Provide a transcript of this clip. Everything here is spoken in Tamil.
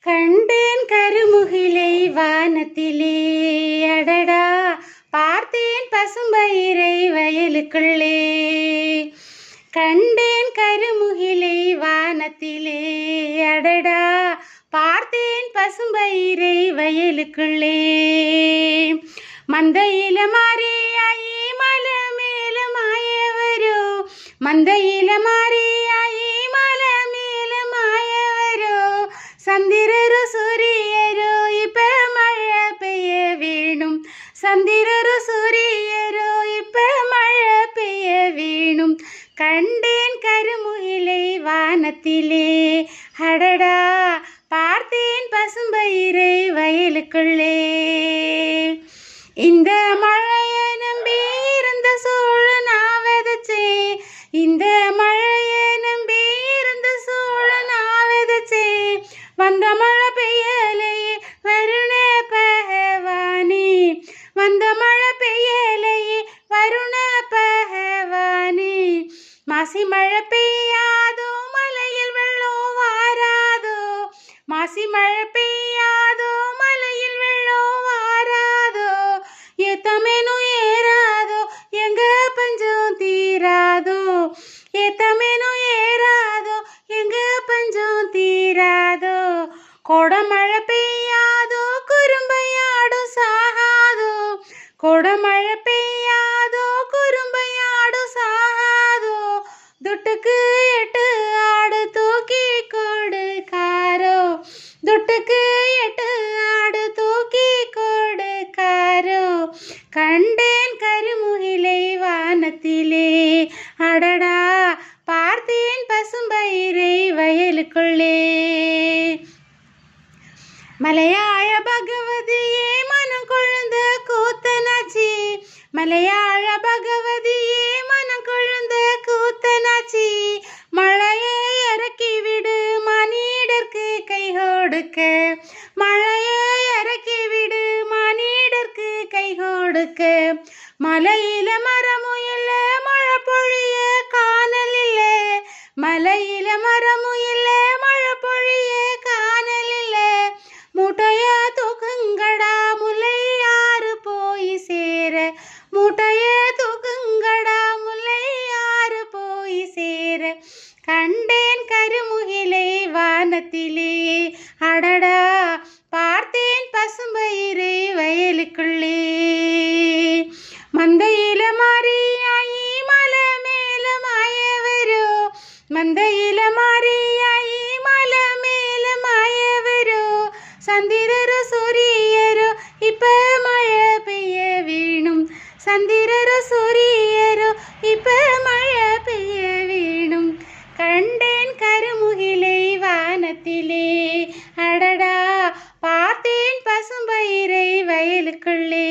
கண்டேன் கருமுகிலை வானத்திலே, அடடா பார்த்தேன் பசும்பயிரை வயலுக்குள்ளே. கண்டேன் கருமுகிலை வானத்திலே, அடடா பார்த்தேன் பசும்பயிரை வயலுக்குள்ளே. மந்தையில மாறியாயி மலை மேல மாயவரோ, மந்தையில மாறியாயி மலை மேல மாயவரோ. சந்திரரு சூரியரோ இப்ப மழை பெய்ய வேணும், சந்திரரு சூரியரோ இப்ப மழை பெய்ய வேணும். கண்டேன் கருமுகிலை வானத்திலே, அடடா பார்த்தேன் பசும்பயிரை வயலுக்குள்ளே. இந்த மழையை நம்பி இருந்த சோழ நான் விதைச்சேன், இந்த மழையை நம்பி இருந்த சோழ நான் விதைச்சேன். வந்த மழை பெய்யலையே வருண பகவானே, வந்த மழை பெய்யலையே வருண பகவானே. மாசி மழை பெய்யாதோ மலையில் வெள்ளம் வாராதோ, மாசி மழை பெய்யாதோ மலையில் வெள்ளம் வாராதோ. ஏத்தமேனும் ஏறாதோ எங்க பஞ்சம் தீராதோ, ஏத்தமேனும் ஏறாதோ எங்க பஞ்சம் தீராதோ. கோடமழை பெய்யாதோ குறும்பையாடும் சாகாதோ, கோடமழை பெய்யாதோ குறும்பையாடும் சாகாதோ. துட்டுக்கு 8 ஆடு தூக்கி கொடுக்காரோ, துட்டுக்கு 8 ஆடு தூக்கி கொடுக்காரோ. கண்டேன் கருமுகிலை வானத்திலே, அடடா பார்த்தேன் பசும்பயிரை வயலுக்குள்ளே. மலையாள பகவதியே மனம் கொழுந்த கூத்தனாச்சி, மலையாள பகவதியே மனம் கொழுந்த கூத்தனாச்சி. மழையை இறக்கி விடு மானிடர்க்கு கை கொடுக்க, மழையை இறக்கி விடு மானிடர்க்கு கை கொடுக்க. மலையில மரமும் இல்ல மழை பொழிய காணல் இல்ல, மலையில மரமும் இல்ல மழை பொழிய காணல் இல்ல. மூட்டைய தூக்குங்கடா முல்லையாறு போய் சேர, மூட்டைய தூக்குங்கடா முல்லையாறு போய் சேர. கண்டேன் கருமுகிலை வானத்திலே, அடடா பார்த்தேன் பசும்பயிரை வயலுக்குள்ளே. மந்தையில மாறியாயி மலை மேல மாயவரோ, மந்தையில மாறியாயி மலை மேல மாயவரோ. சந்திரரு சூரியரோ இப்ப மழை பெய்ய வேணும், சந்திரரு சூரியரோ இப்ப மழை பெய்ய வேணும். கண்டேன் கருமுகிலை வானத்திலே, அடடா பார்த்தேன் பசும்பயிரை வயலுக்குள்ளே.